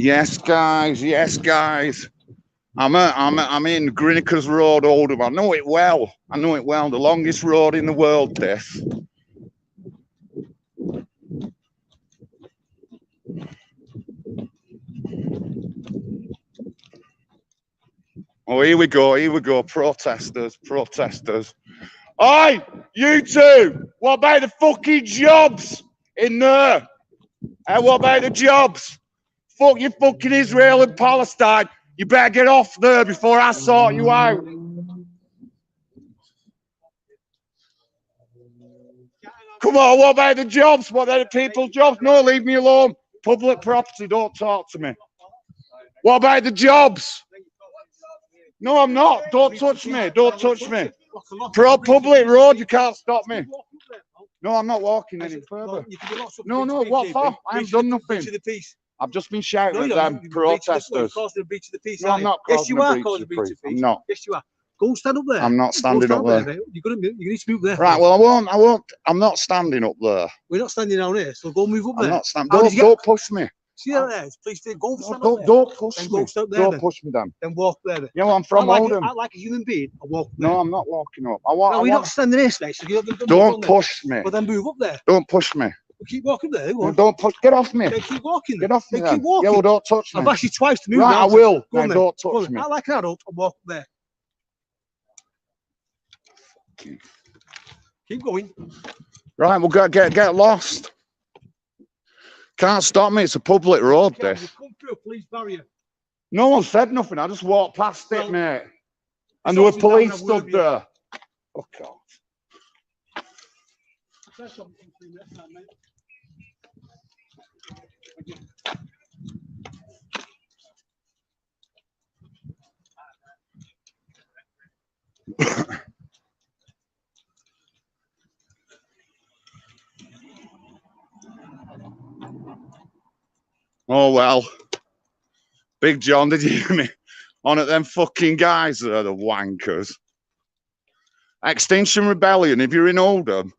Yes, guys. Yes, guys. I'm in Grinnickers Road, Oldham. I know it well. I know it well. The longest road in the world, this. Oh, here we go. Here we go. Protesters. Protesters. Oi, you two. What about the fucking jobs in there? What about the jobs? Fuck you fucking Israel and Palestine. You better get off there before I sort you out. Come on, what about the jobs? What about the people's jobs? No, leave me alone. Public property, don't talk to me. What about the jobs? No, I'm not. Don't touch me. Don't touch me. Public road, you can't stop me. No, I'm not walking any further. No, no, what for? I haven't done nothing. I've just been shouting at them protesters. No, I'm not causing a breach of the peace. I'm not. Yes, you are. Go and stand up there. I'm not standing up there. You need to move there. Right, well, I won't. I'm not standing up there. We're not standing down here, so go move up there. I'm not standing. Don't push me. See there, please go stand up there. Don't push me. Don't push me, then. Then walk there. Yeah, well, I'm from Oldham. Act like a human being. I walk there. No, I'm not walking up. We're not standing here, so don't push me. Well, then move up there. Don't push me. Keep walking there. No, don't push. Get off me. Then keep walking. Get off me. Then keep walking. Yeah, well, don't touch me. I've asked you twice to move. Right, I will. No, don't touch me. Act like an adult and walk there. Keep going. Right, we'll get lost. Can't stop me. It's a public road, this. You come through a police barrier. No one said nothing. I just walked past it, mate. And there were police stood there. Oh, God. Oh, well. Big John, did you hear me? On at them fucking guys there, the wankers. Extinction Rebellion, if you're in Oldham,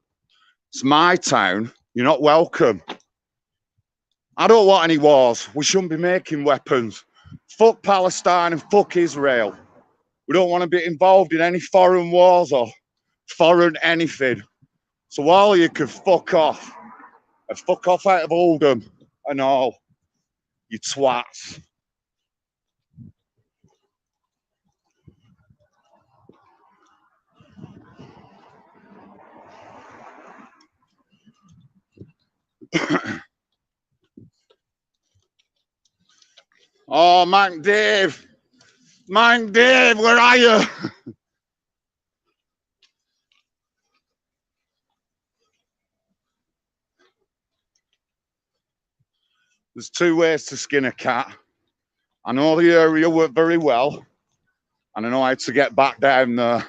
it's my town. You're not welcome. I don't want any wars. We shouldn't be making weapons. Fuck Palestine and fuck Israel. We don't want to be involved in any foreign wars or foreign anything. So all you can fuck off. And fuck off out of Oldham and all. You twats. Oh, Mike Dave. Mike Dave, where are you? There's two ways to skin a cat. I know the area very well, and I know how to get back down there.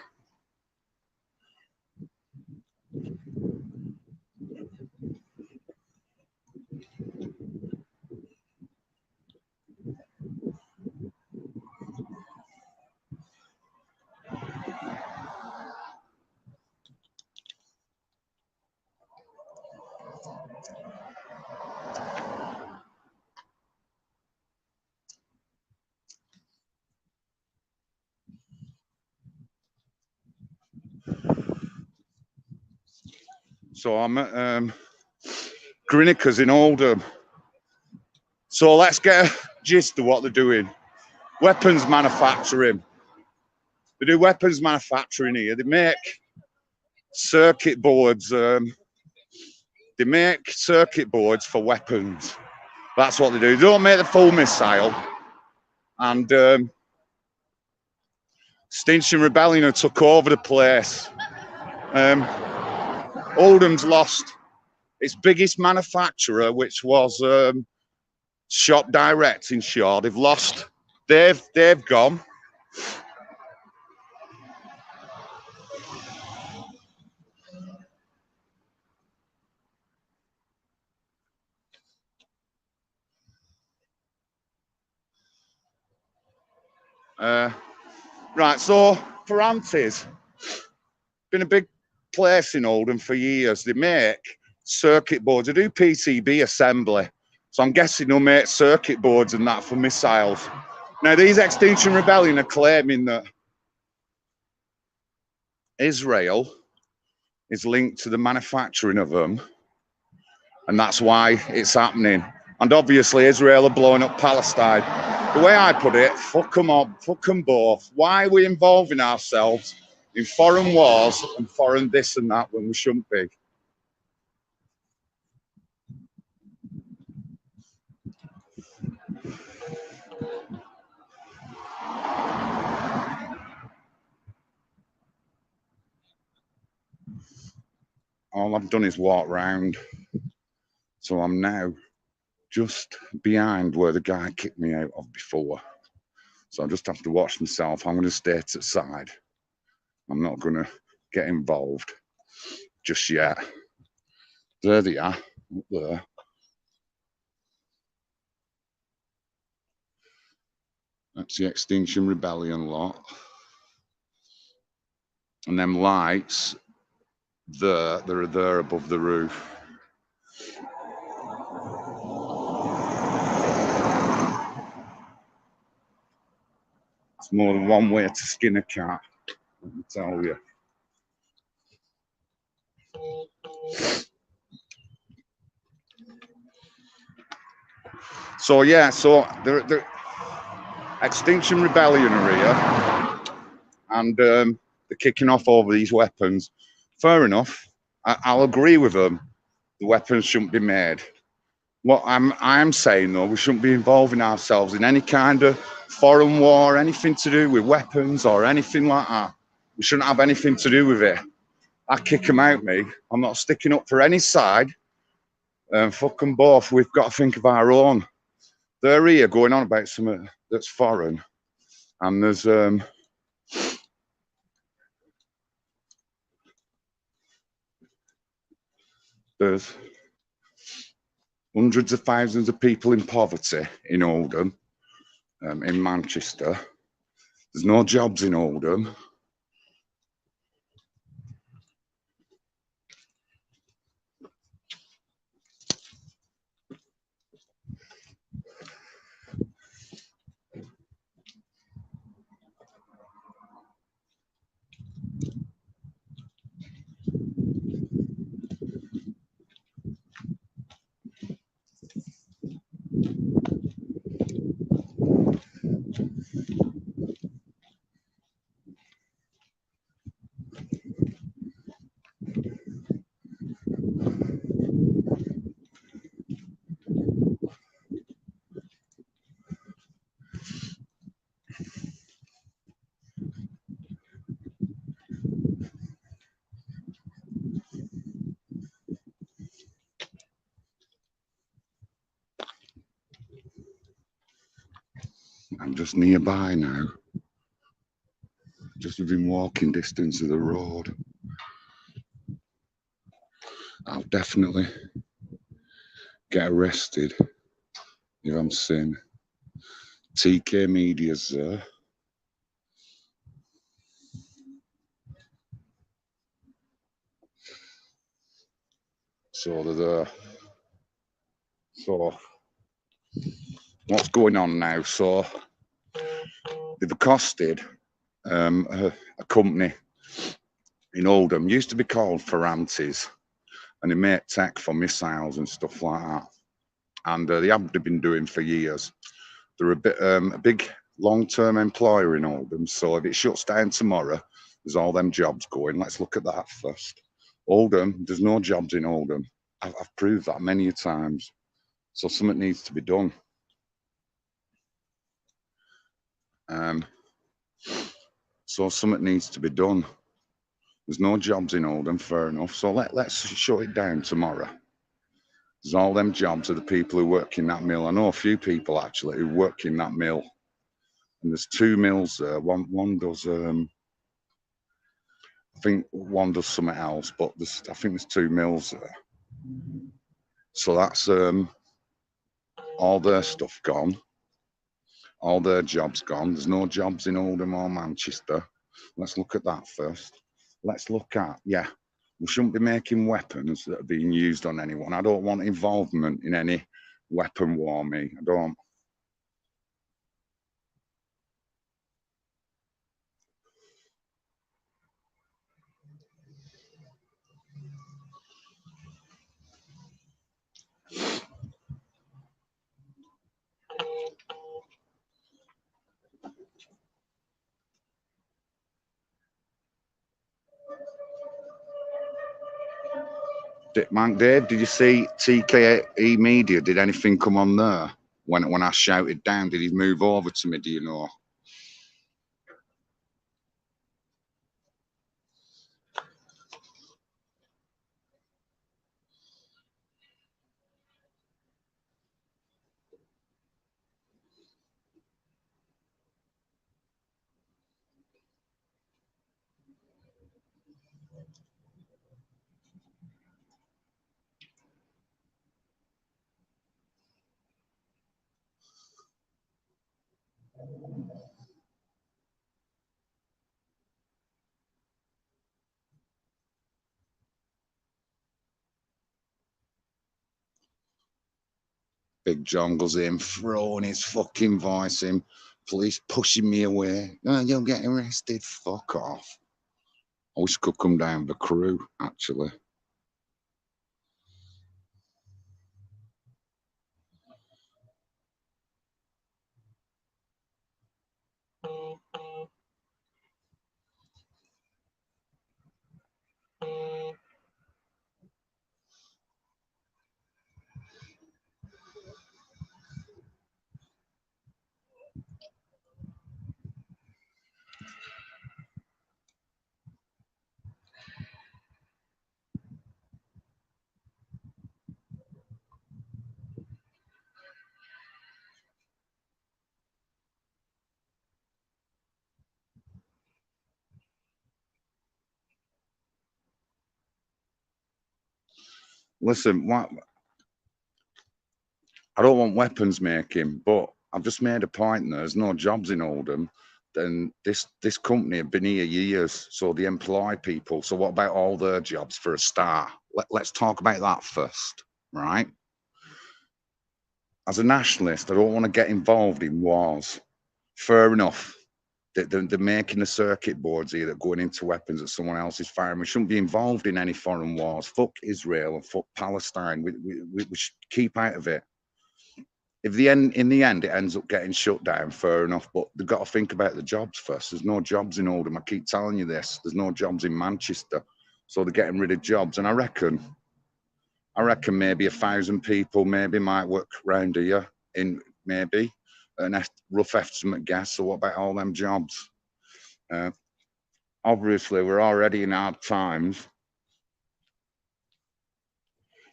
So I'm at Grinnickers in Oldham. So let's get a gist of what they're doing. Weapons manufacturing. They do weapons manufacturing here. They make circuit boards. They make circuit boards for weapons. That's what they do. They don't make the full missile. And Extinction Rebellion took over the place. Oldham's lost its biggest manufacturer, which was Shop Direct in Shaw. They've lost. They've gone. Right, so Ferranti's been a big place in Oldham for years. They make circuit boards. They do PCB assembly. So I'm guessing they'll make circuit boards and that for missiles. Now, these Extinction Rebellion are claiming that Israel is linked to the manufacturing of them, and that's why it's happening. And obviously, Israel are blowing up Palestine. The way I put it, fuck them up, fuck them both. Why are we involving ourselves in foreign wars and foreign this and that when we shouldn't be? All I've done is walk round. So I'm now just behind where the guy kicked me out of before. So I just have to watch myself. I'm going to stay to the side. I'm not going to get involved just yet. There they are, up there. That's the Extinction Rebellion lot. And them lights, they're there above the roof. It's more than one way to skin a cat, let me tell you. So yeah, so the Extinction Rebellion are here, and they're kicking off over these weapons. Fair enough. I'll agree with them. The weapons shouldn't be made. What I'm saying though, we shouldn't be involving ourselves in any kind of foreign war, anything to do with weapons or anything like that. We shouldn't have anything to do with it. I kick them out, me. I'm not sticking up for any side. Fuck them both. We've got to think of our own. They're here going on about something that's foreign, and there's hundreds of thousands of people in poverty in Oldham, in Manchester. There's no jobs in Oldham. I'm just nearby now, just within walking distance of the road. I'll definitely get arrested if I'm seen. TK Media's there. So they're there. So what's going on now? So they've accosted a company in Oldham, used to be called Ferrantes, and they make tech for missiles and stuff like that. And they have been doing for years. They're a big long-term employer in Oldham. So if it shuts down tomorrow, there's all them jobs going. Let's look at that first. Oldham, there's no jobs in Oldham. I've proved that many times. So something needs to be done. So something needs to be done. There's no jobs in Oldham, fair enough. So let's shut it down tomorrow. There's all them jobs of the people who work in that mill. I know a few people actually who work in that mill. And there's 2 mills there. One does I think one does something else, but I think there's 2 mills there. So that's all their stuff gone. All their jobs gone. There's no jobs in Oldham or Manchester. Let's look at that first. Let's look at, yeah, we shouldn't be making weapons that are being used on anyone. I don't want involvement in any weapon war, me. I don't. Man, Dave, did you see TKE Media? Did anything come on there when I shouted down? Did he move over to me? Do you know? Big John goes in, throwing his fucking voice in. Police pushing me away. Oh, you'll get arrested. Fuck off. I wish I could come down with the crew, actually. Listen, what? I don't want weapons making, but I've just made a point. There's no jobs in Oldham. Then this company have been here years, so they employ people. So what about all their jobs for a start? Let's talk about that first, right? As a nationalist, I don't want to get involved in wars. Fair enough. They're making the circuit boards here that are going into weapons that someone else is firing. We shouldn't be involved in any foreign wars. Fuck Israel and fuck Palestine. We should keep out of it. If in the end it ends up getting shut down, fair enough. But they've got to think about the jobs first. There's no jobs in Oldham. I keep telling you this. There's no jobs in Manchester, so they're getting rid of jobs. And I reckon maybe 1,000 people maybe might work round here in maybe an rough estimate guess. So what about all them jobs? Obviously, we're already in hard times.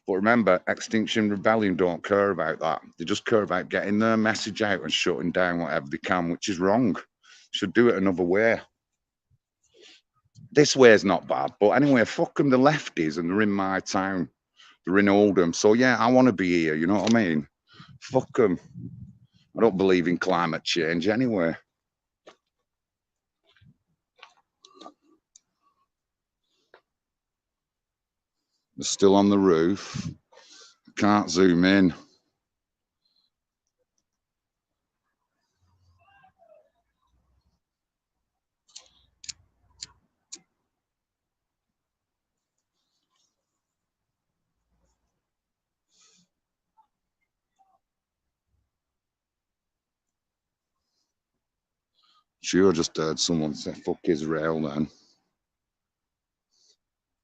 But remember, Extinction Rebellion don't care about that. They just care about getting their message out and shutting down whatever they can, which is wrong. Should do it another way. This way is not bad. But anyway, fuck them, the lefties, and they're in my town. They're in Oldham. So yeah, I want to be here, you know what I mean? Fuck them. I don't believe in climate change anyway. They're still on the roof. Can't zoom in. Sure, just heard someone say fuck Israel then.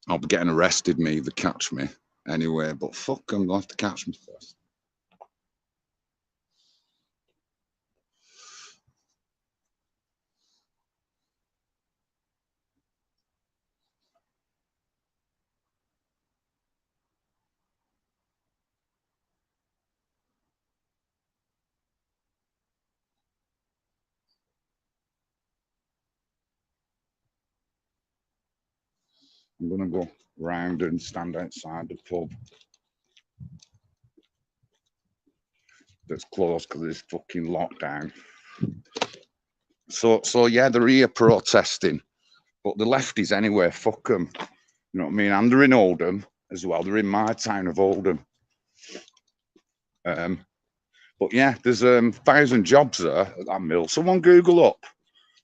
I'll be getting arrested, me, if they catch me anyway, but fuck them, they'll have to catch me first. I'm gonna go round and stand outside the pub that's closed because it's fucking lockdown. So yeah, they're here protesting, but the lefties anyway, fuck them. You know what I mean? And they're in Oldham as well. They're in my town of Oldham. But yeah, there's 1,000 jobs there at that mill. Someone Google up,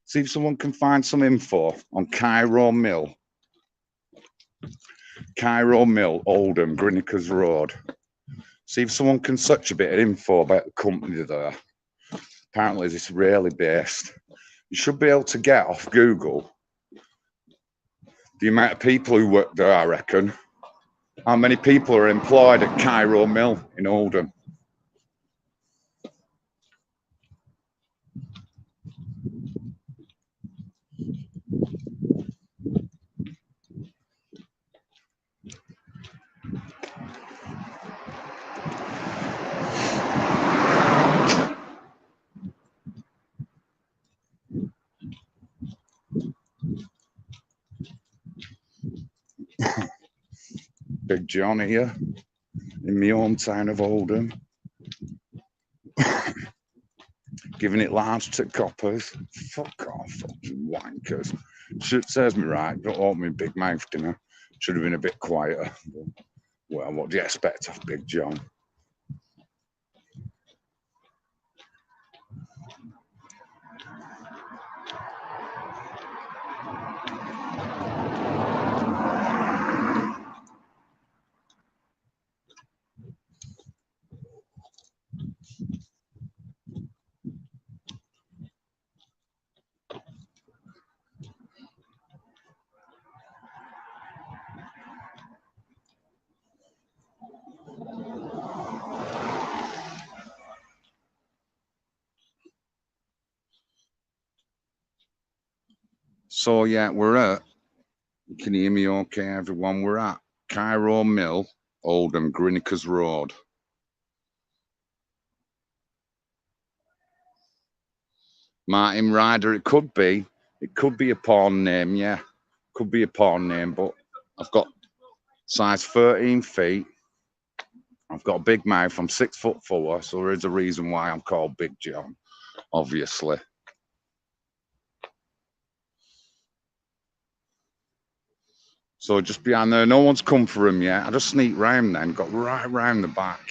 see if someone can find some info on Cairo Mill. Cairo Mill, Oldham, Grinnickers Road. See if someone can search a bit of info about the company there. Apparently, it's Israeli based. You should be able to get off Google the amount of people who work there, I reckon. How many people are employed at Cairo Mill in Oldham? Big John here in my hometown of Oldham. Giving it large to coppers. Fuck off, fucking wankers. Should serves me right. Don't want me big mouth dinner. Should have been a bit quieter. Well, what do you expect of Big John? So yeah, we're at, you can hear me okay, everyone? We're at Cairo Mill, Oldham, Grinnickers Road. Martin Ryder, it could be a porn name, yeah. Could be a porn name, but I've got size 13 feet. I've got a big mouth. I'm 6'4", so there is a reason why I'm called Big John, obviously. So just behind there, no one's come for him yet. I just sneaked round then, got right round the back,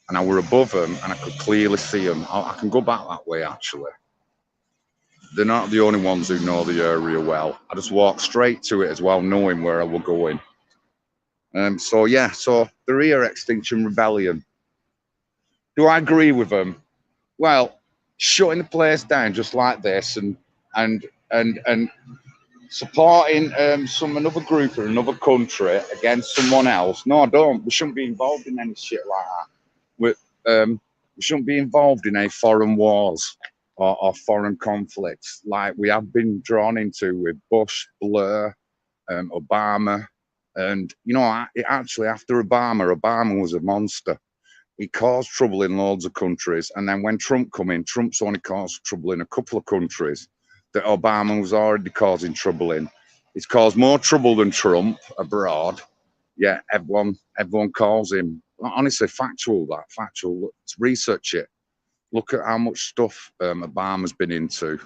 and I were above them, and I could clearly see them. I can go back that way, actually. They're not the only ones who know the area well. I just walked straight to it as well, knowing where I were going. So yeah, so they're here, Extinction Rebellion. Do I agree with them? Well, shutting the place down just like this and supporting another group or another country against someone else. No, I don't. We shouldn't be involved in any shit like that. We shouldn't be involved in any foreign wars or foreign conflicts like we have been drawn into with Bush, Blair, Obama. And, you know, actually, after Obama was a monster. He caused trouble in loads of countries. And then when Trump come in, Trump's only caused trouble in a couple of countries that Obama was already causing trouble in. He's caused more trouble than Trump abroad. Yeah, everyone calls him. Honestly, factual. Let's research it. Look at how much stuff Obama's been into.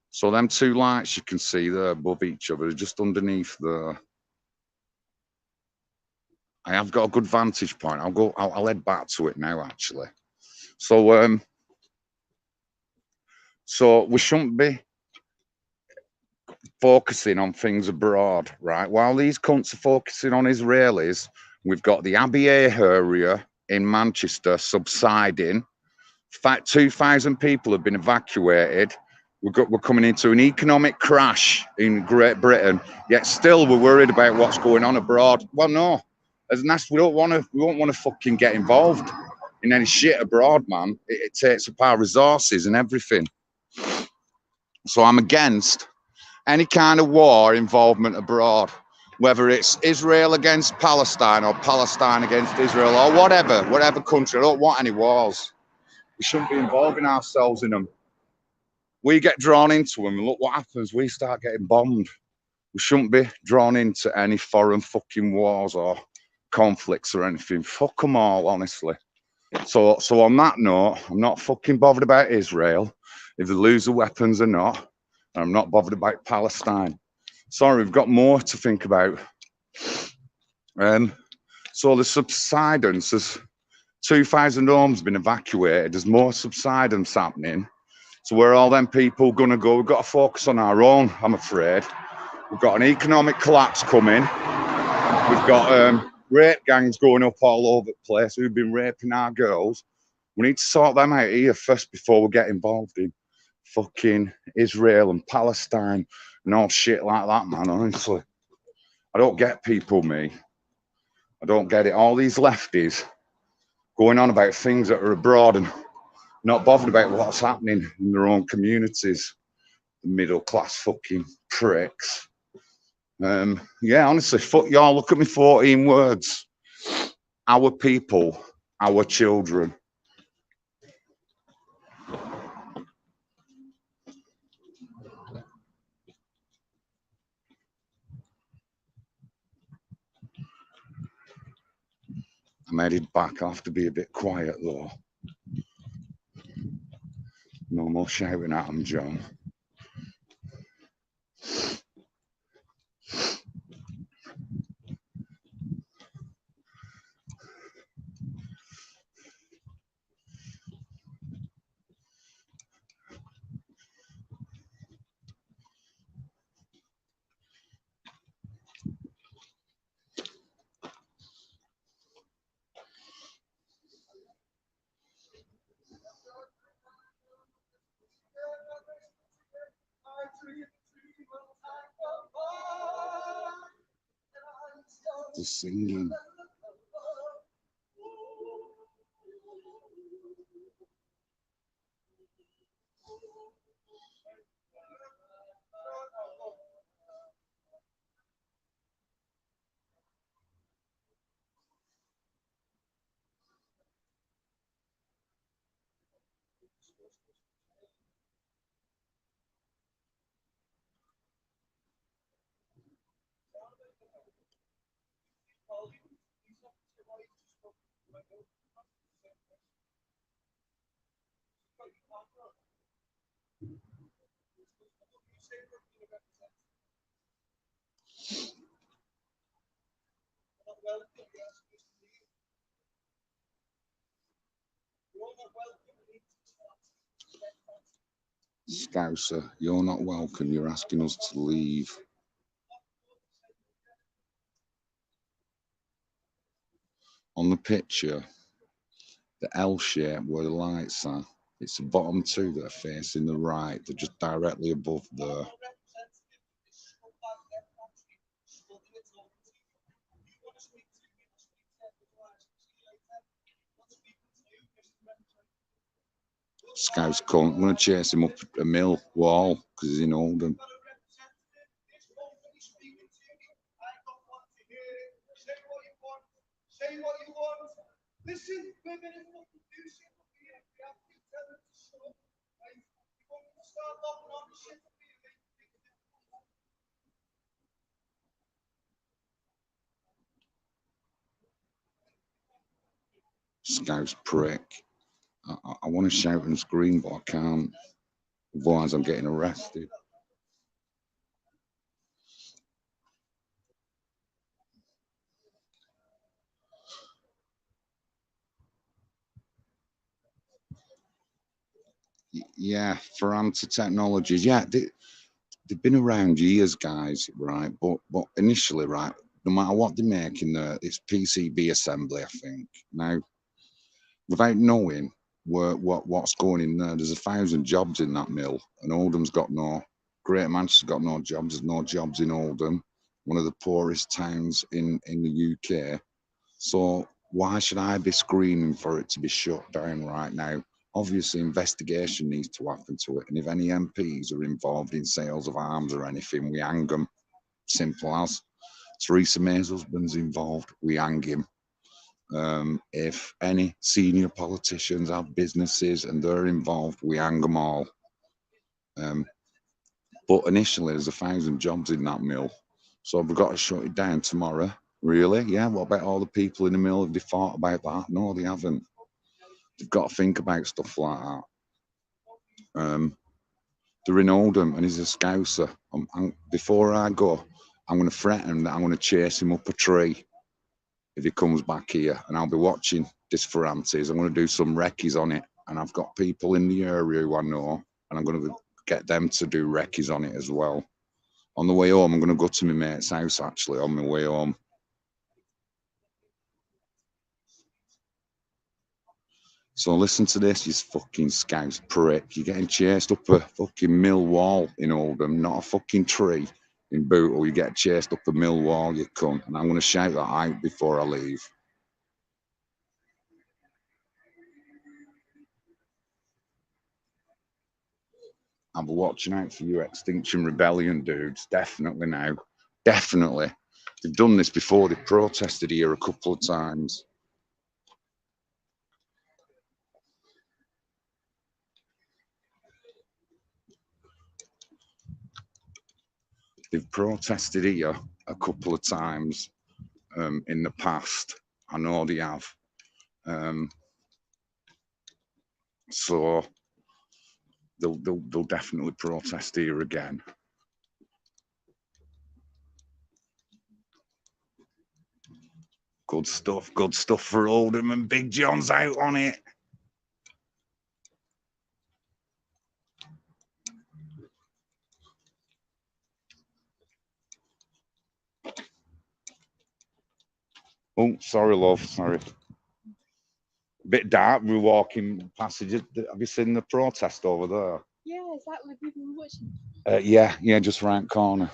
So them two lights you can see there above each other, just underneath there. I have got a good vantage point. I'll head back to it now, actually. So we shouldn't be focusing on things abroad, right? While these cunts are focusing on Israelis, we've got the Abbey area in Manchester subsiding. In fact, 2,000 people have been evacuated. We're coming into an economic crash in Great Britain, yet still we're worried about what's going on abroad. Well, no. As we don't want to fucking get involved in any shit abroad, man. It takes up our resources and everything. So I'm against any kind of war involvement abroad, whether it's Israel against Palestine or Palestine against Israel or whatever country. I don't want any wars. We shouldn't be involving ourselves in them. We get drawn into them and look what happens. We start getting bombed. We shouldn't be drawn into any foreign fucking wars or conflicts or anything. Fuck them all, honestly. So on that note, I'm not fucking bothered about Israel, if they lose the weapons or not. And I'm not bothered about Palestine. Sorry, we've got more to think about. So the subsidence 2,000 homes been evacuated. There's more subsidence happening. So where are all them people gonna go? We've got to focus on our own, I'm afraid. We've got an economic collapse coming. We've got rape gangs going up all over the place who've been raping our girls. We need to sort them out here first before we get involved in fucking Israel and Palestine and all shit like that, man, honestly. I don't get people, me. I don't get it. All these lefties going on about things that are abroad and not bothered about what's happening in their own communities. The middle class fucking pricks. Yeah, honestly, fuck y'all. Look at me 14 words. Our people, our children. I'm headed back. I have to be a bit quiet though. No more shouting at them, John. The singing. Scouser, you're not welcome. You're asking us to leave. On the picture, the L shape where the lights are, it's the bottom two that are facing the right. They're just directly above there. Scouse cunt. I'm going to chase him up a mill wall because he's in Oldham. Scouse prick. I want to shout and scream, but I can't. Otherwise, I'm getting arrested. Yeah, for anti-technologies. Yeah, they've been around years, guys, right? But initially, right, no matter what they make in there, it's PCB assembly, I think. Now, without knowing what's going in there, there's 1,000 jobs in that mill, and Oldham's got no. Greater Manchester's got no jobs. There's no jobs in Oldham, one of the poorest towns in the UK. So why should I be screaming for it to be shut down right now? Obviously, investigation needs to happen to it. And if any MPs are involved in sales of arms or anything, we hang them. Simple as. Theresa May's husband's involved, we hang him. If any senior politicians have businesses and they're involved, we hang them all. But initially, there's 1,000 jobs in that mill. So we've got to shut it down tomorrow. Really? Yeah. What about all the people in the mill? Have they thought about that? No, they haven't. They've got to think about stuff like that. They're in Oldham and he's a scouser. Before I go, I'm going to threaten him that I'm going to chase him up a tree if he comes back here, and I'll be watching this Ferrantes. I'm going to do some recce's on it, and I've got people in the area who I know, and I'm going to get them to do recce's on it as well. On the way home, I'm going to go to my mate's house, actually, on my way home. So listen to this, you fucking scouse prick. You're getting chased up a fucking mill wall in Oldham, not a fucking tree in Bootle. You get chased up a mill wall, you cunt. And I'm going to shout that out before I leave. I'll be watching out for you Extinction Rebellion dudes, definitely now. Definitely. They've done this before, they've protested here a couple of times. They've protested here a couple of times in the past. I know they have. So they'll definitely protest here again. Good stuff for Oldham, and Big John's out on it. Oh, sorry, love, sorry. A bit dark, we're walking passages. Have you seen the protest over there? Yeah, is that where people were watching? Yeah, just right corner.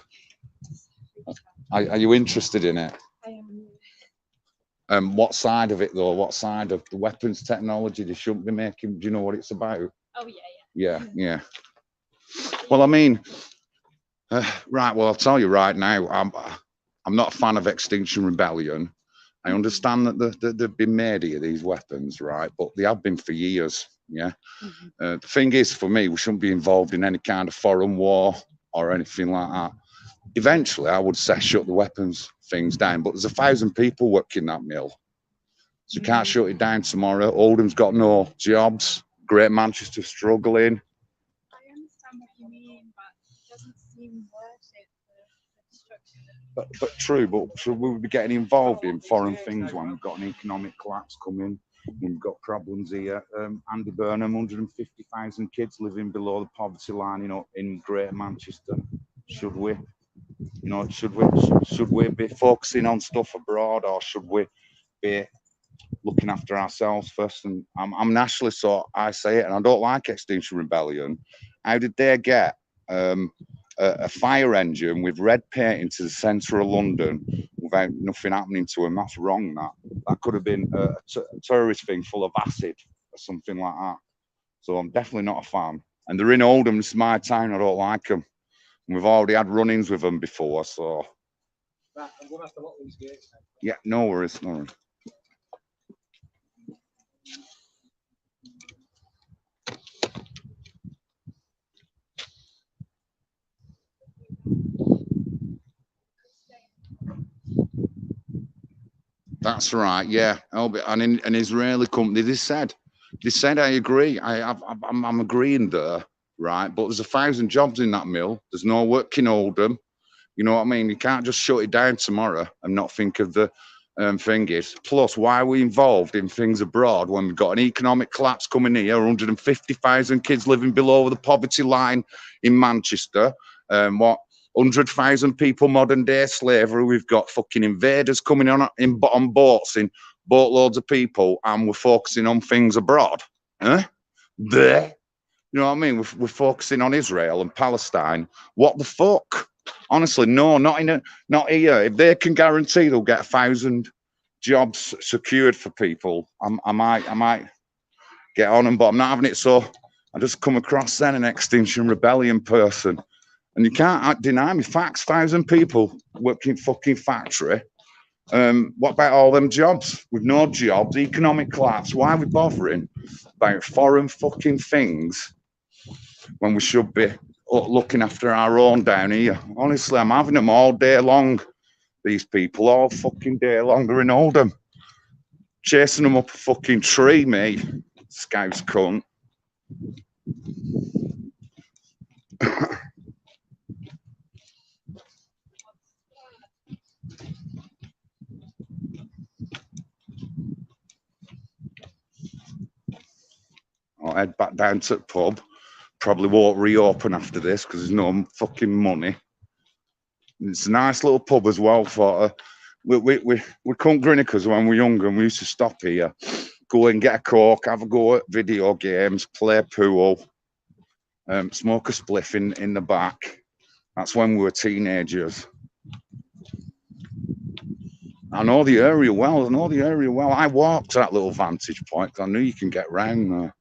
Are you interested in it? I am. What side of it though? What side of the weapons technology they shouldn't be making? Do you know what it's about? Oh yeah. Yeah. Well, I mean, right. Well, I'll tell you right now. I'm not a fan of Extinction Rebellion. I understand that they've been made here, these weapons, right? But they have been for years. Yeah. The thing is, for me, we shouldn't be involved in any kind of foreign war or anything like that. Eventually, I would say shut the weapons things down, but there's 1,000 people working that mill. So you can't shut it down tomorrow. Oldham's got no jobs. Great Manchester struggling. I understand what you mean, but it doesn't seem worth it for the destruction. But true, but should we be getting involved in foreign things when we've got an economic collapse coming? We've got problems here. Andy Burnham, 150,000 kids living below the poverty line in Greater Manchester. Should we? Should we be focusing on stuff abroad, or should we be looking after ourselves first? And I'm nationalist, so I say it, and I don't like Extinction Rebellion. How did they get a fire engine with red paint into the centre of London without nothing happening to them? That's wrong. That could have been a terrorist thing full of acid or something like that. So I'm definitely not a fan. And they're in Oldham. It's my town. I don't like them. We've already had run-ins with them before, so. Right, I'm going to have to lock these gates. Yeah, no worries. That's right. Yeah, an Israeli company. They said, I agree. I'm agreeing there, right? But there's 1,000 jobs in that mill. There's no work in Oldham. You know what I mean? You can't just shut it down tomorrow and not think of the thing is. Plus, why are we involved in things abroad when we've got an economic collapse coming here? 150,000 kids living below the poverty line in Manchester. 100,000 people modern day slavery. We've got fucking invaders coming on boats in boatloads of people, and we're focusing on things abroad. There. You know what I mean? We're focusing on Israel and Palestine. What the fuck? Honestly, no, not here. If they can guarantee they'll get 1,000 jobs secured for people, I might get on them, but I'm not having it. So I just come across then an Extinction Rebellion person, and you can't deny me facts. 1,000 people working fucking factory. What about all them jobs with no jobs? Economic collapse. Why are we bothering about foreign fucking things when we should be looking after our own down here? Honestly, I'm having them all day long. These people all fucking day long. They're in Oldham, chasing them up a fucking tree, me, scouse cunt. head back down to the pub. Probably won't reopen after this because there's no fucking money. It's a nice little pub as well for we come Grinnickers when we were younger and we used to stop here, go and get a coke, have a go at video games, play pool, smoke a spliff in the back. That's when we were teenagers. I know the area well. I walked to that little vantage point because I knew you can get round there.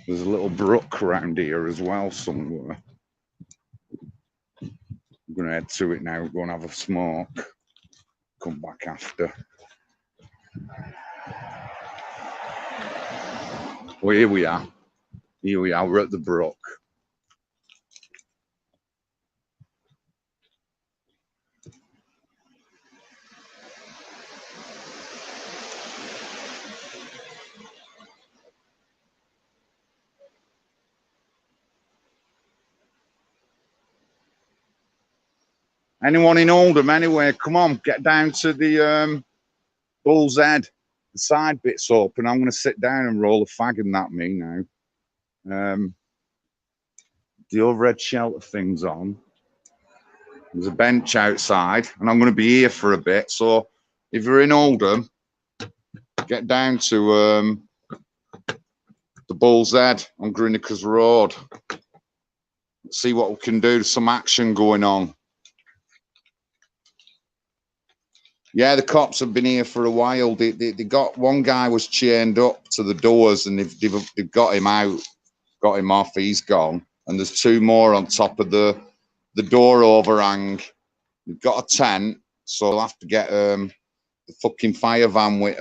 There's a little brook around here as well somewhere. I'm going to head to it now, go and have a smoke, come back after. Well, here we are. We're at the brook. Anyone in Oldham anyway, come on, get down to the Bull's Head. The side bit's open. I'm going to sit down and roll a fag in that me now. The overhead shelter thing's on. There's a bench outside and I'm going to be here for a bit. So if you're in Oldham, get down to the Bull's Head on Grinnickers Road. See what we can do. There's some action going on. Yeah, the cops have been here for a while. They got one guy was chained up to the doors and they've got him out, got him off. He's gone, and there's two more on top of the door overhang. They've got a tent, so they'll have to get the fucking fire van with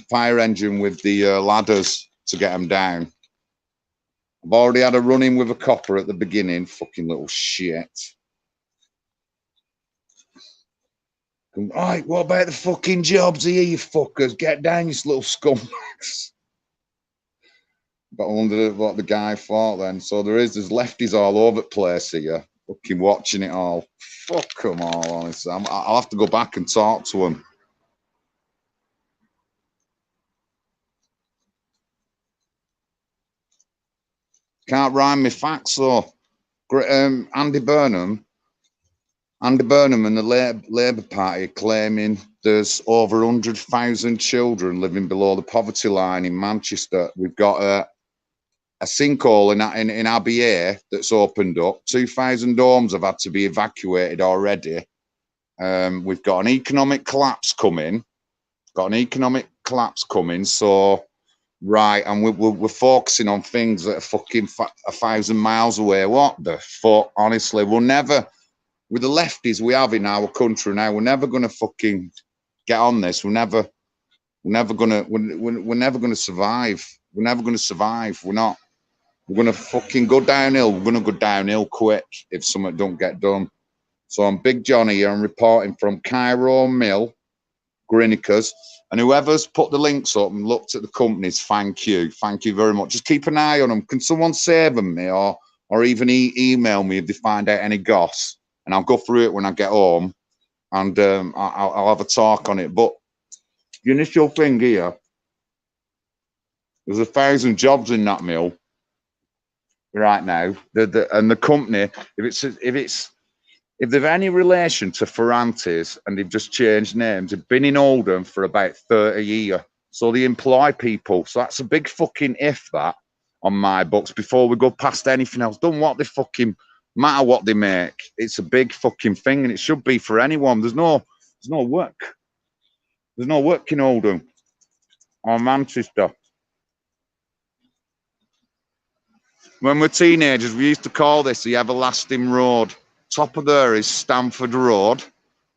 fire engine with the ladders to get them down. I've already had a run in with a copper at the beginning. Fucking little shit. Right, what about the fucking jobs here, you fuckers? Get down, you little scumbags. But I wonder what the guy thought then. So there's lefties all over the place here, fucking watching it all. Fuck them all, honestly. I'll have to go back and talk to them. Can't rhyme me facts, though. Andy Burnham and the Labour Party claiming there's over 100,000 children living below the poverty line in Manchester. We've got a sinkhole in Abbey that's opened up. 2,000 homes have had to be evacuated already. We've got an economic collapse coming. So, right, and we're focusing on things that are fucking 1,000 miles away. What the fuck? Honestly, we'll never... With the lefties we have in our country now, we're never going to fucking get on this. We're never going to survive. We're never going to survive. We're not. We're going to fucking go downhill. We're going to go downhill quick if something don't get done. So I'm Big Johnny here. I'm reporting from Cairo Mill, Grinnickers. And whoever's put the links up and looked at the companies, thank you. Thank you very much. Just keep an eye on them. Can someone save them me or even email me if they find out any goss? And I'll go through it when I get home, and I'll have a talk on it. But the initial thing here, there's 1,000 jobs in that mill right now. And the company, if they've any relation to Ferrantes and they've just changed names, they've been in Oldham for about 30 years. So they employ people. So that's a big fucking if that on my books before we go past anything else. Don't want the fucking matter what they make. It's a big fucking thing, and it should be for anyone. There's no work. There's no work in Oldham or Manchester. When we're teenagers, we used to call this the everlasting road. Top of there is Stamford Road,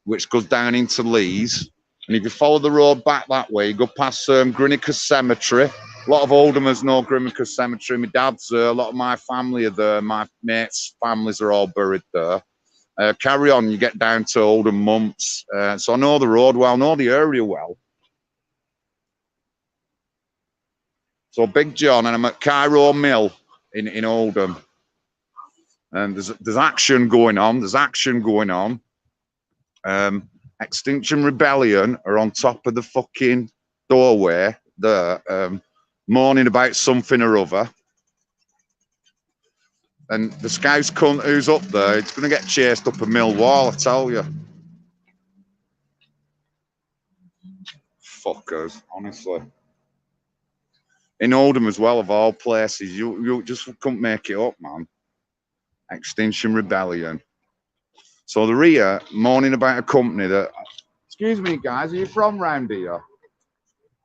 which goes down into Lees, And if you follow the road back that way, you go past Grinnicker Cemetery. A lot of Oldhamers know Grinnicker Cemetery. My dad's there. A lot of my family are there. My mates' families are all buried there. Carry on, you get down to Oldham Mumps. So I know the road well, know the area well. So Big John, and I'm at Cairo Mill in Oldham. And there's action going on. There's action going on. Extinction Rebellion are on top of the fucking doorway there, moaning about something or other. And the scouse cunt who's up there, it's going to get chased up a mill wall, I tell you. Fuckers, honestly. In Oldham as well, of all places, you just couldn't make it up, man. Extinction Rebellion. So they're here moaning about a company that... Excuse me, guys, are you from round here?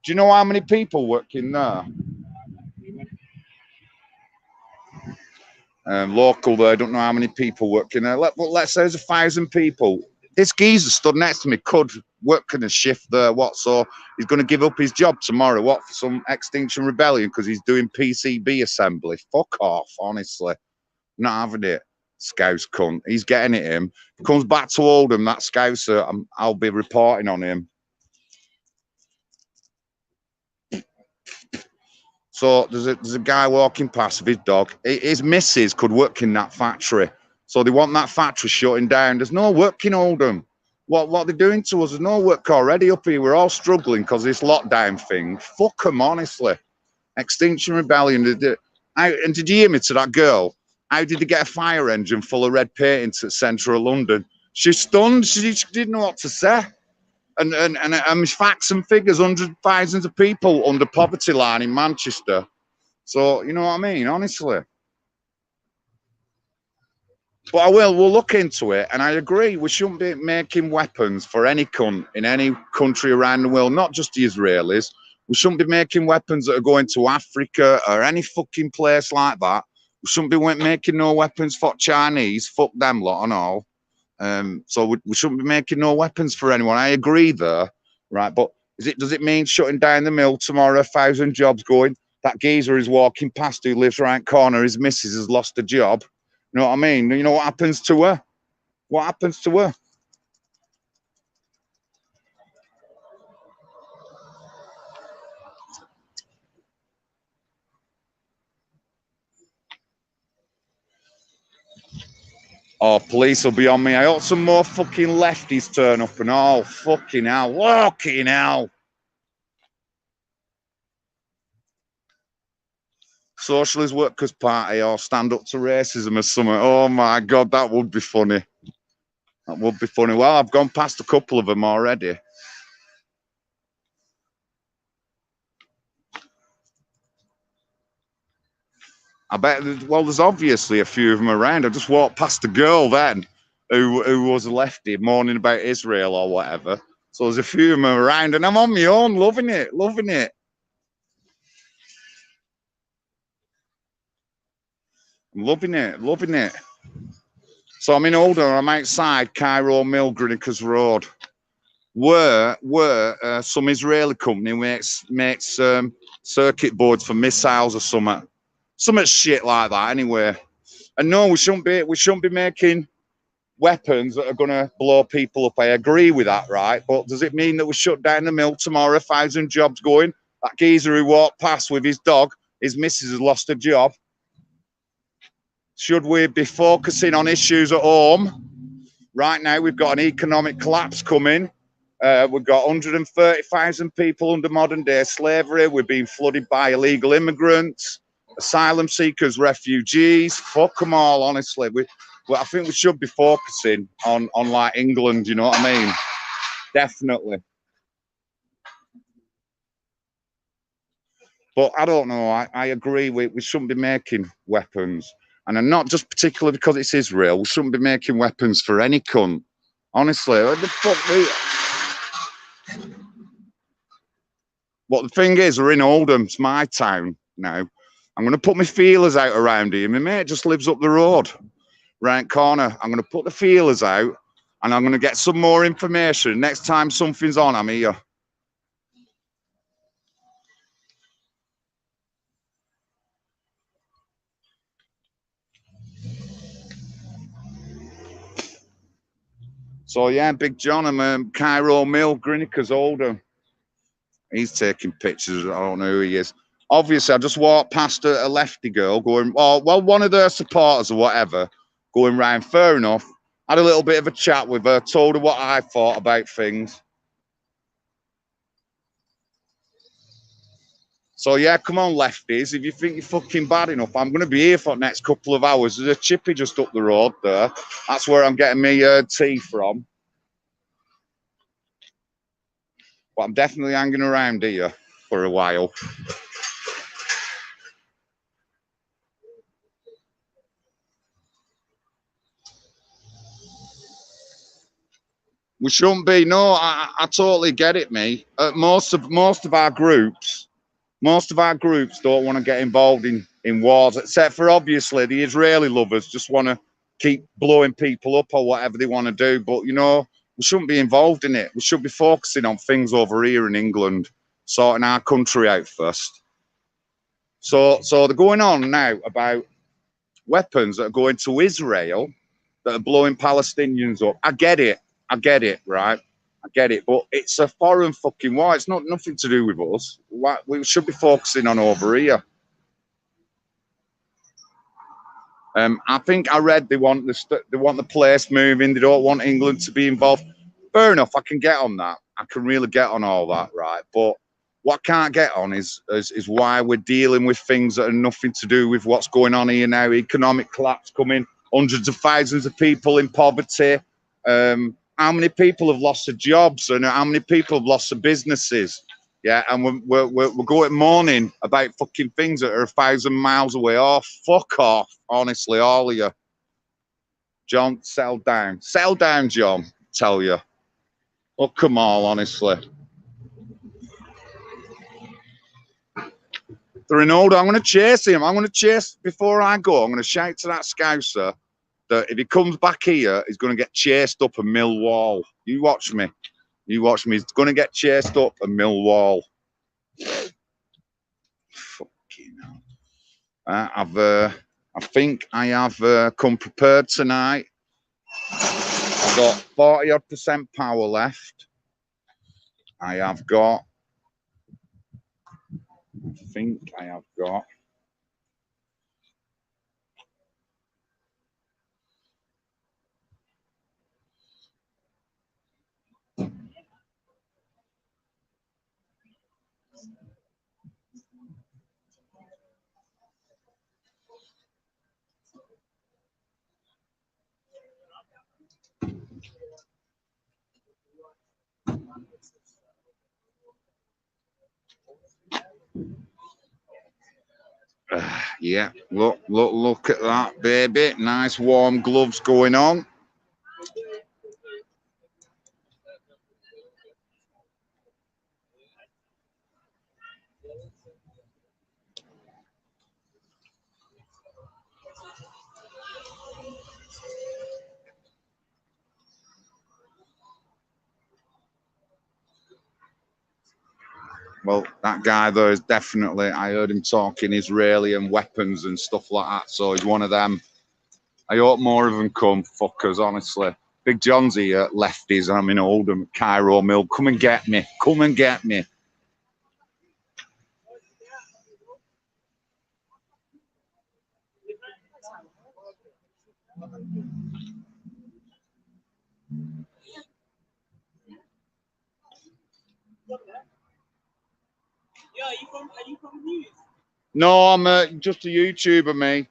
Do you know how many people work in there? Local there, I don't know how many people work in there. Let's say there's 1,000 people. This geezer stood next to me, could work in a shift there, what? So he's going to give up his job tomorrow, what, for some Extinction Rebellion because he's doing PCB assembly. Fuck off, honestly. Not having it. Scouse cunt. He's getting it, him. If he comes back to Oldham, that Scouser, I'll be reporting on him. So there's a guy walking past with his dog. His missus could work in that factory. So they want that factory shutting down. There's no work in Oldham. What they're doing to us, there's no work already up here. We're all struggling because of this lockdown thing. Fuck them, honestly. Extinction Rebellion. And did you hear me to that girl? How did they get a fire engine full of red paint into the centre of London? She's stunned. She didn't know what to say. And facts and figures, hundreds of thousands of people under poverty line in Manchester. So, you know what I mean? Honestly. But we'll look into it. And I agree, we shouldn't be making weapons for any cunt in any country around the world, not just the Israelis. We shouldn't be making weapons that are going to Africa or any fucking place like that. We shouldn't be making no weapons for Chinese. Fuck them lot and all. So we shouldn't be making no weapons for anyone. I agree there, right? But does it mean shutting down the mill tomorrow, 1,000 jobs going? That geezer is walking past who lives right corner, his missus has lost a job. You know what I mean? You know what happens to her? What happens to her? Oh, police will be on me. I hope some more fucking lefties turn up and all. Fucking hell. Fucking hell. Socialist Workers' Party or stand up to racism or something. Oh my God, that would be funny. That would be funny. Well, I've gone past a couple of them already. I bet, well, there's obviously a few of them around. I just walked past a girl then who was a lefty moaning about Israel or whatever. So there's a few of them around and I'm on my own, loving it, loving it. I'm loving it, loving it. So I'm in Oldham, I'm outside Cairo Mill, Grinnickers Road, where some Israeli company makes circuit boards for missiles or something shit like that. Anyway, and no, we shouldn't be making weapons that are gonna blow people up. I agree with that, right? But does it mean that we shut down the mill tomorrow? 1,000 jobs going. That geezer who walked past with his dog, his missus has lost a job. Should we be focusing on issues at home? Right now, we've got an economic collapse coming. We've got 130,000 people under modern day slavery. We're being flooded by illegal immigrants, asylum seekers, refugees. Fuck them all, honestly. I think we should be focusing on like England, you know what I mean? Definitely. But I don't know. I agree. We shouldn't be making weapons. And not just particularly because it's Israel. We shouldn't be making weapons for any cunt. Honestly, what the fuck? But the thing is, we're in Oldham. It's my town now. I'm going to put my feelers out around here. My mate just lives up the road, right corner. I'm going to put the feelers out And I'm going to get some more information. Next time something's on, I'm here. So yeah, Big John, I'm Cairo Mill, Grinnickers, Oldham. He's taking pictures. I don't know who he is. Obviously, I just walked past a lefty girl going, oh, well, one of their supporters or whatever, going round. Fair enough. Had a little bit of a chat with her, told her what I thought about things. So yeah, come on, lefties. If you think you're fucking bad enough, I'm going to be here for the next couple of hours. There's a chippy just up the road there. That's where I'm getting me tea from. But I'm definitely hanging around here for a while. We shouldn't be. No, I totally get it, mate. Most of our groups don't want to get involved in wars, except for obviously the Israeli lovers just want to keep blowing people up or whatever they want to do. But you know, we shouldn't be involved in it. We should be focusing on things over here in England, sorting our country out first. So they're going on now about weapons that are going to Israel that are blowing Palestinians up. I get it, right? I get it, but it's a foreign fucking war. It's nothing to do with us. We should be focusing on over here. I think I read they want the place moving. They don't want England to be involved. Fair enough. I can get on that. I can really get on all that, right? But what I can't get on is why we're dealing with things that are nothing to do with what's going on here now. Economic collapse coming, hundreds of thousands of people in poverty. How many people have lost their jobs and how many people have lost their businesses? Yeah, and we're going mourning about fucking things that are 1,000 miles away. Oh, fuck off, honestly, all of you. John, settle down, John. Tell you. Oh, come on, honestly. They're in Oldham. I'm going to chase him. I'm going to chase before I go. I'm going to shout to that scouser that if he comes back here, he's going to get chased up a mill wall. You watch me. You watch me. He's going to get chased up a mill wall. Fucking hell. I think I have come prepared tonight. I've got 40% power left. I think I have got. Yeah, look at that, baby. Nice warm gloves going on. Well, that guy there is definitely, I heard him talking Israeli and weapons and stuff like that. So he's one of them. I hope more of them come, fuckers, honestly. Big John's here, lefties, I'm in Oldham, Cairo Mill. Come and get me. Come and get me. Yeah, are you from news? No, I'm just a YouTuber, me.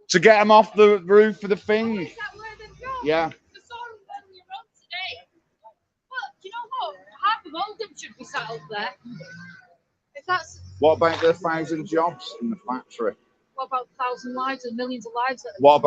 To get them off the roof of the thing. Oh, is that where they've gone? Yeah. I saw them earlier on today. Well, do you know what? Half of Oldham should be sat up there. If that's. What about the 1,000 jobs in the factory? What about 1,000 lives and millions of lives? That What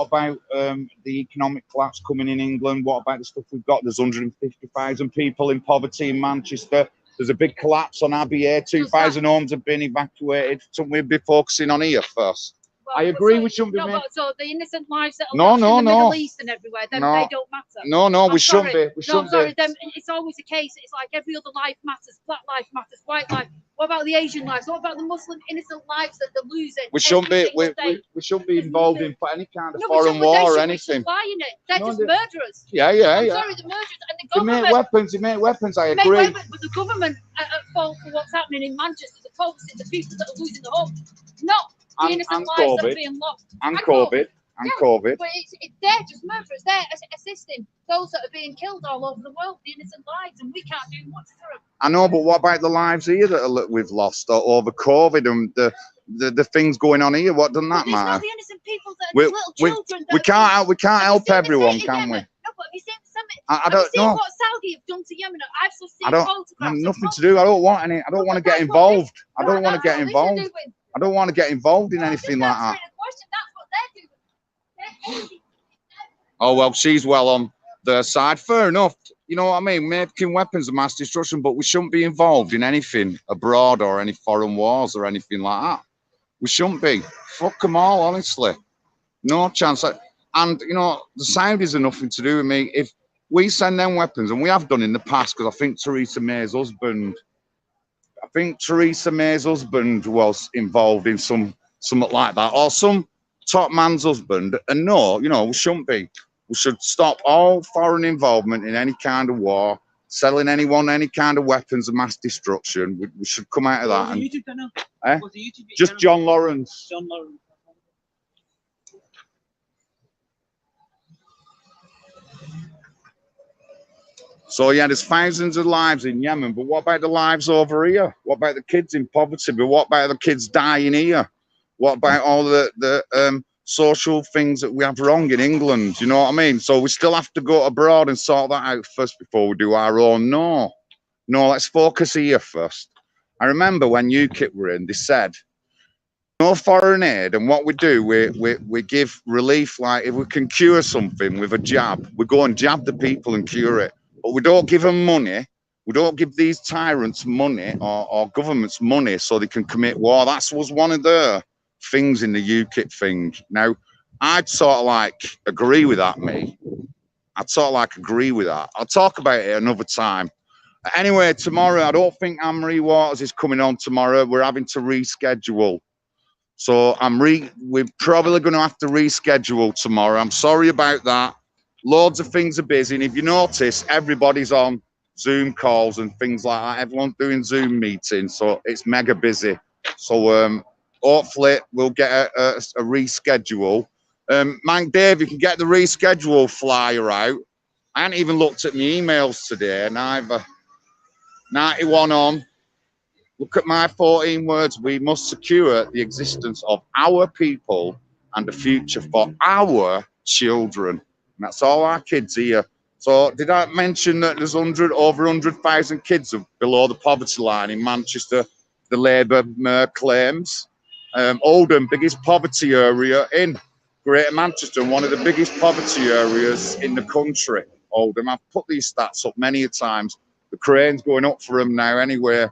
about the economic collapse coming in England? What about the stuff we've got? There's 150,000 people in poverty in Manchester. There's a big collapse on Abbey here. 2,000 homes have been evacuated. So we'll be focusing on here first. Well, I agree so, we shouldn't be no, making. but so the innocent lives that are No, lost no, in the no. Middle East and everywhere, then No. they don't matter. No, no, we I'm shouldn't sorry. be. We No, shouldn't I'm sorry. be. Then it's always the case. It's like every other life matters. Black life matters. White life. What about the Asian lives? What about the Muslim innocent lives that they're losing? We shouldn't every be. single day? We shouldn't be involved in any kind of No, foreign they war or should be anything. supplying it. They're No, just they- murderers. Yeah, yeah, I'm yeah. sorry, the murderers and the They make government. weapons. They make weapons. I Make agree. weapons, but the government are at fault for what's happening in Manchester. The folks, the people that are losing the home, not the And innocent lives that COVID. are being lost. And And COVID. And Yeah. COVID. But they're just murderers. They're assisting those that are being killed all over the world, the innocent lives, and we can't do much for them. I know, but what about the lives here that we've lost over COVID and the things going on here? What doesn't that But it's not matter? the innocent people that are We- the little children. We can't Have you help seen the everyone, state in can we? Yemen? No, but have you seen some? I Have you don't seen know. what Saudi have done to Yemen? I've just seen I don't. photographs. I have of nothing what- to do. I don't want any. I don't want to get That's what they- involved. I don't want to get That's what involved. they're doing. I don't want to get involved in No, anything just like that. answering the question. That's what they're doing. They're Oh well, she's well on their side. Fair enough. You know what I mean? Making weapons of mass destruction, but we shouldn't be involved in anything abroad or any foreign wars or anything like that. We shouldn't be. Fuck them all, honestly. No chance. And you know, the Saudis are nothing to do with me. If we send them weapons, and we have done in the past, because I think Theresa May's husband was involved in something like that, or some top man's husband. And no, you know, we shouldn't be. We should stop all foreign involvement in any kind of war, selling anyone any kind of weapons of mass destruction. We should come out of that. What's the And YouTube channel? Eh? What's the YouTube just channel? John Lawrence. John Lawrence. So yeah, there's thousands of lives in Yemen, but what about the lives over here? What about the kids in poverty? But what about the kids dying here? What about all the social things that we have wrong in England? You know what I mean? So we still have to go abroad and sort that out first before we do our own. No, let's focus here first. I remember when UKIP were in, they said no foreign aid, and what we do, we give relief. Like if we can cure something with a jab, we go and jab the people and cure it. But we don't give them money. We don't give these tyrants money or governments money so they can commit war. That was one of their things in the UKIP thing. Now, I'd sort of like agree with that, me. I'd sort of like agree with that. I'll talk about it another time. Anyway, tomorrow, I don't think Anne-Marie Waters is coming on tomorrow. We're having to reschedule. So we're probably going to have to reschedule tomorrow. I'm sorry about that. Loads of things are busy, and if you notice, everybody's on Zoom calls and things like that. Everyone's doing Zoom meetings, so it's mega busy. So hopefully we'll get a reschedule. Man, Dave, you can get the reschedule flyer out. I haven't even looked at my emails today, neither. 91 on. Look at my 14 words. We must secure the existence of our people and the future for our children. And that's all our kids here. So did I mention that there's over 100,000 kids below the poverty line in Manchester, the Labour mayor claims? Oldham, biggest poverty area in Greater Manchester, and one of the biggest poverty areas in the country. Oldham, I've put these stats up many a times. The crane's going up for them now anyway.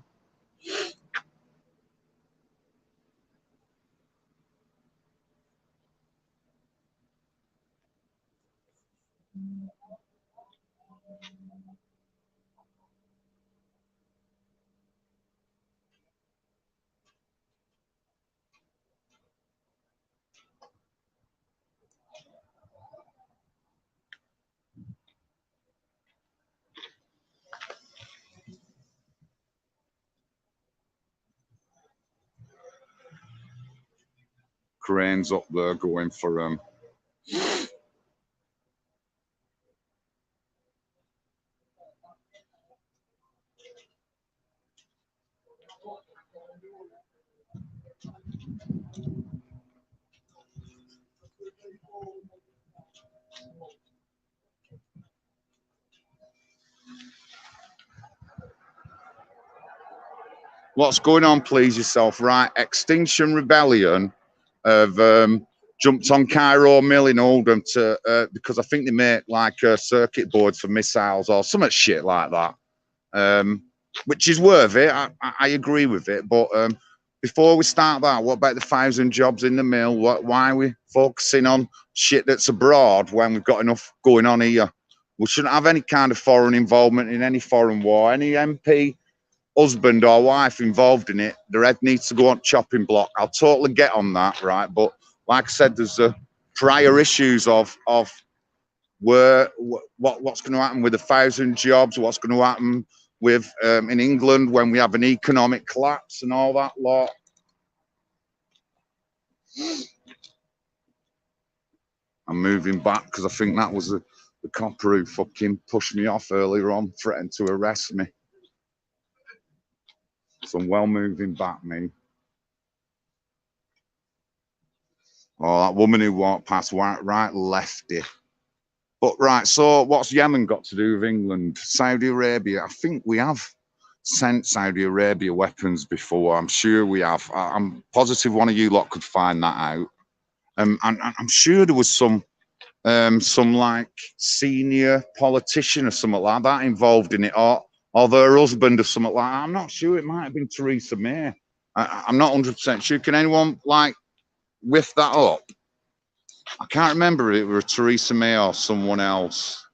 Cranes up there going for what's going on, please yourself, right? Extinction Rebellion have jumped on Cairo Mill in Oldham to because I think they make like circuit boards for missiles or some shit like that, which is worth it. I agree with it, but before we start that, what about the 1,000 jobs in the mill? Why are we focusing on shit that's abroad when we've got enough going on here? We shouldn't have any kind of foreign involvement in any foreign war. Any MP, husband or wife involved in it, their head needs to go on chopping block. I'll totally get on that, right? But like I said, there's prior issues of what's going to happen with 1,000 jobs, what's going to happen with in England when we have an economic collapse and all that lot. I'm moving back because I think that was the copper who fucking pushed me off earlier on, threatened to arrest me. So I'm well moving back, me. Oh, that woman who walked past, right lefty. But right, so what's Yemen got to do with England? Saudi Arabia, I think we have sent Saudi Arabia weapons before. I'm sure we have. I'm positive one of you lot could find that out. And I'm sure there was some like senior politician or something like that involved in it, or their husband or something like that. I'm not sure. It might have been Theresa May. I'm not 100% sure. Can anyone like whiff that up? I can't remember if it was Theresa May or someone else.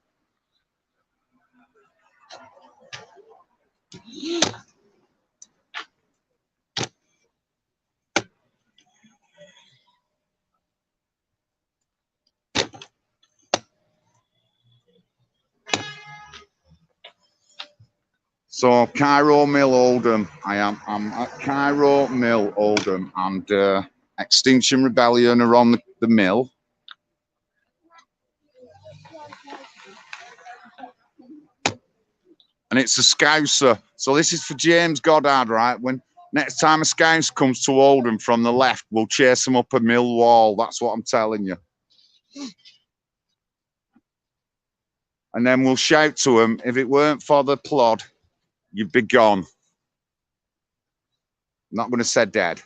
So Cairo Mill, Oldham. I'm at Cairo Mill, Oldham, and Extinction Rebellion are on the mill. And it's a scouser. So this is for James Goddard, right? When next time a scouse comes to Oldham from the left, we'll chase them up a mill wall. That's what I'm telling you. And then we'll shout to them, if it weren't for the plod, you'd be gone. I'm not going to say dead.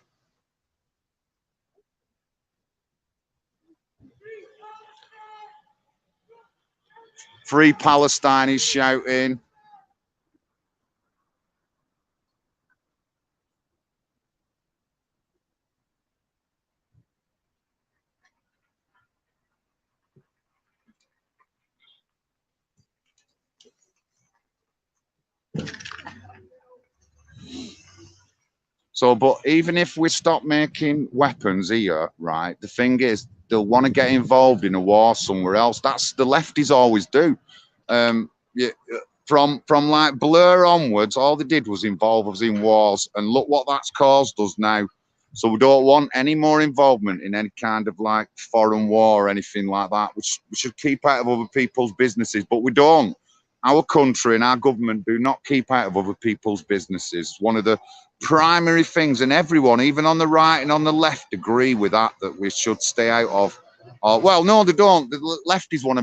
Free Palestine is shouting. So, but even if we stop making weapons here, right, the thing is, they'll want to get involved in a war somewhere else. That's the lefties always do. Yeah, from like Blur onwards, all they did was involve us in wars, and look what that's caused us now. So we don't want any more involvement in any kind of like foreign war or anything like that. We should keep out of other people's businesses, but we don't. Our country and our government do not keep out of other people's businesses. One of the primary things, and everyone, even on the right and on the left, agree with that we should stay out of. Well, no, they don't. The lefties want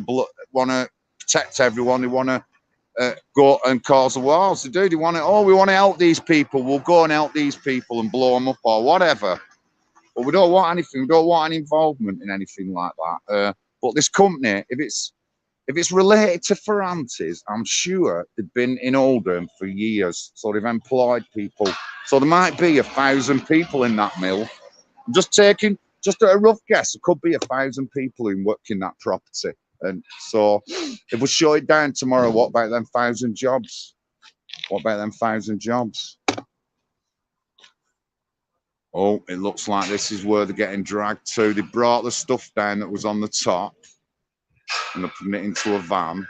to protect everyone. They want to go and cause the wars. They do. They want to. Oh, we want to help these people. We'll go and help these people and blow them up or whatever. But we don't want anything. We don't want any involvement in anything like that. But this company, if it's related to Ferrantes, I'm sure they've been in Oldham for years. So they've employed people. So there might be 1,000 people in that mill. I'm just at a rough guess, there could be 1,000 people who work in that property. And so if we shut it down tomorrow, what about them 1,000 jobs? What about them 1,000 jobs? Oh, it looks like this is where they're getting dragged to. They brought the stuff down that was on the top and they're putting it into a van.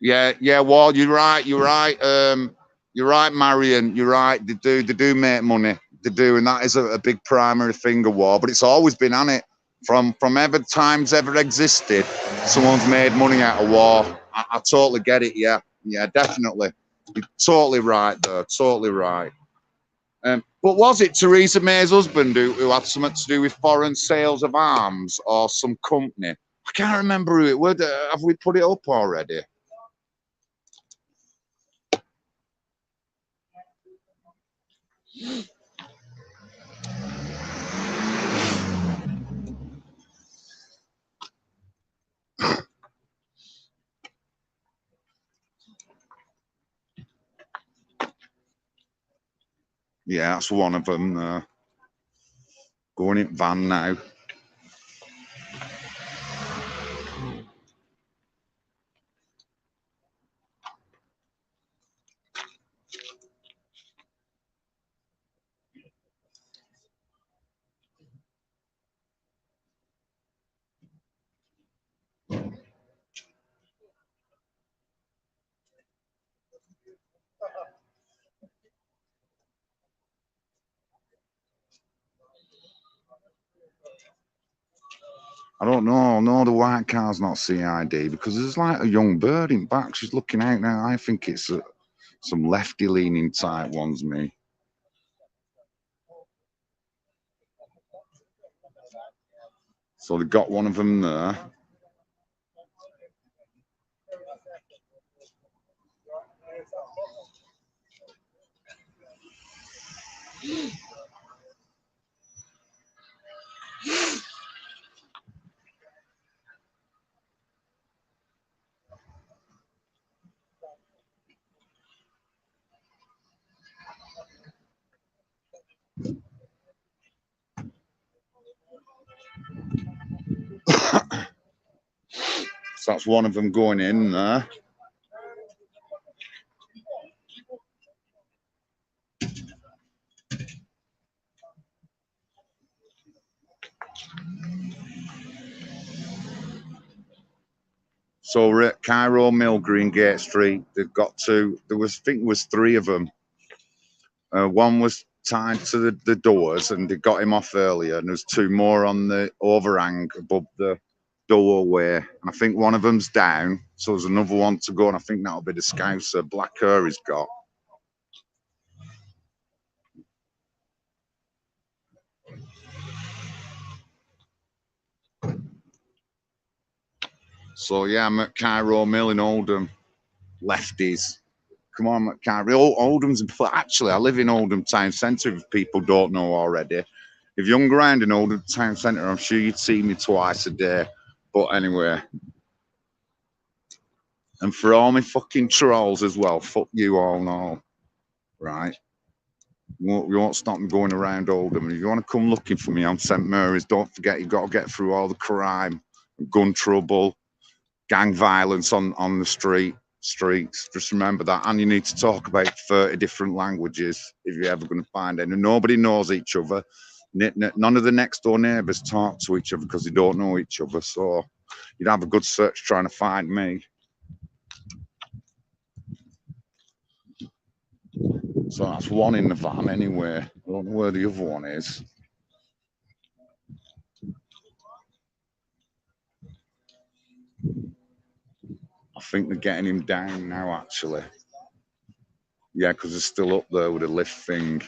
Yeah, well, you're right, Marion, you're right, they do make money, they do, and that is a big primary thing of war, but it's always been on it, from ever times ever existed, someone's made money out of war. I totally get it, yeah, definitely, you're totally right there, totally right. But was it Theresa May's husband who had something to do with foreign sales of arms or some company? I can't remember who it was. Have we put it up already? Yeah, that's one of them. Going in van now. I don't know. No, the white car's not CID because there's like a young bird in back. She's looking out now. I think it's some lefty leaning type ones, me. So they got one of them there. So that's one of them going in there. So we're at Cairo Mill, Greengate Street. They've got two. I think there was three of them. One was tied to the doors, and they got him off earlier. And there's two more on the overhang above the doorway. And I think one of them's down. So there's another one to go, and I think that'll be the scouser Black Hair he's got. So yeah, I'm at Cairo Mill in Oldham. Lefties. Come on, Cairo. Oldham's actually, I live in Oldham Town Centre, if people don't know already. If you hung around in Oldham Town Centre, I'm sure you'd see me twice a day. But anyway. And for all my fucking trolls as well, fuck you all and all. Right? You won't stop me going around Oldham. If you want to come looking for me on St Mary's, don't forget you've got to get through all the crime, gun trouble, gang violence on the streets. Just remember that. And you need to talk about 30 different languages if you're ever going to find any. Nobody knows each other. None of the next door neighbours talk to each other because they don't know each other. So you'd have a good search trying to find me. So that's one in the van anyway. I don't know where the other one is. I think they're getting him down now, actually. Yeah, because they're still up there with a lift thing.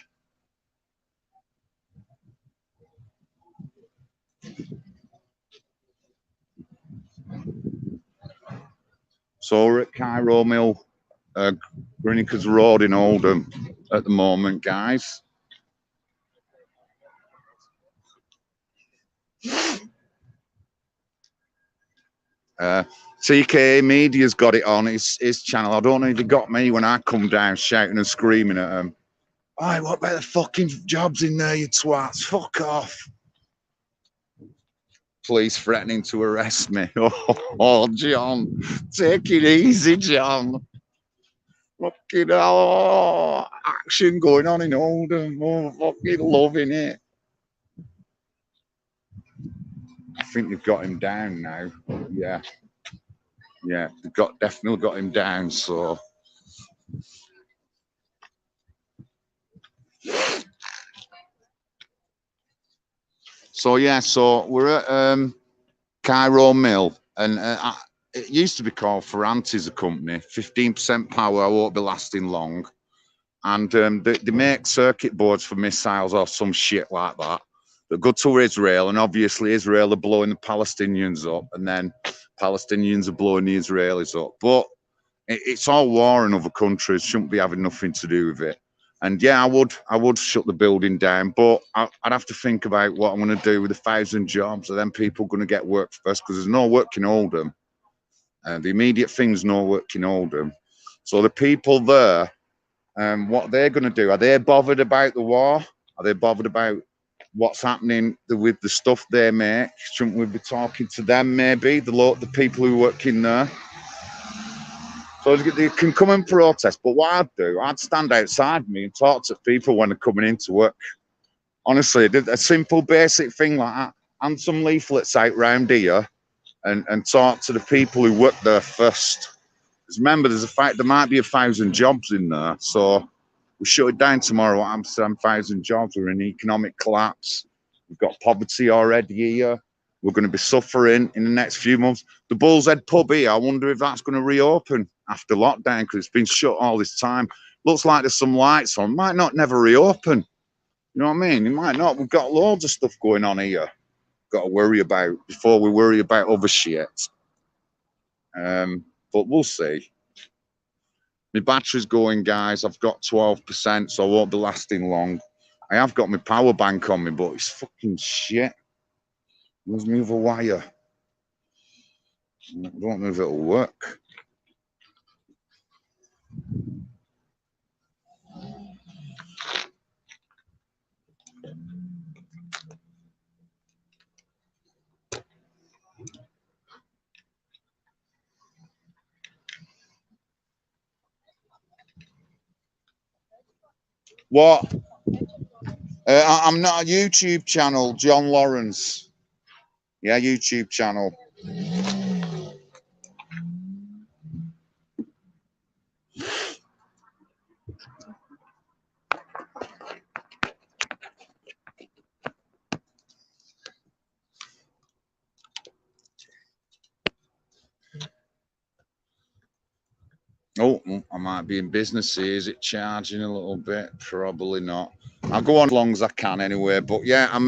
So we're at Cairo Mill, Greenacres Road in Oldham at the moment, guys. TK Media's got it on his channel. I don't know if he got me when I come down shouting and screaming at him. Hey, what about the fucking jobs in there, you twats? Fuck off. Police threatening to arrest me. Oh, John, take it easy, John. Fucking hell, action going on in Oldham. Oh, fucking loving it. I think they've got him down now. Yeah. Yeah, they've definitely got him down, so. So yeah, so we're at Cairo Mill, and it used to be called Ferranti's a company. 15% power, I won't be lasting long. And they make circuit boards for missiles or some shit like that that go to Israel, and obviously Israel are blowing the Palestinians up, and then Palestinians are blowing the Israelis up. But it's all war in other countries, shouldn't be having nothing to do with it. And yeah, I would shut the building down, but I'd have to think about what I'm going to do with 1,000 jobs. Are then people going to get work first? Because there's no work in Oldham. The immediate thing's no work in Oldham. So the people there, what they're going to do? Are they bothered about the war? Are they bothered about what's happening with the stuff they make? Shouldn't we be talking to them maybe, the people who work in there? So they can come and protest, but what I'd do, I'd stand outside me and talk to people when they're coming into work. Honestly, a simple basic thing like that, and some leaflets out round here and talk to the people who work there first. Because remember, there's a fact there might be 1,000 jobs in there, so we shut it down tomorrow. What happens to 1,000 jobs? We're in economic collapse. We've got poverty already here. We're going to be suffering in the next few months. The Bull's Head pub here, I wonder if that's going to reopen after lockdown, because it's been shut all this time. Looks like there's some lights on. Might not never reopen. You know what I mean? It might not. We've got loads of stuff going on here. Got to worry about before we worry about other shit. But we'll see. My battery's going, guys. I've got 12%, so I won't be lasting long. I have got my power bank on me, but it's fucking shit. Let's move a wire. I don't know if it'll work. What? I'm not a YouTube channel, John Lawrence. Yeah, YouTube channel. Oh, I might be in business here. Is it charging a little bit? Probably not. I'll go on as long as I can anyway. But yeah, I'm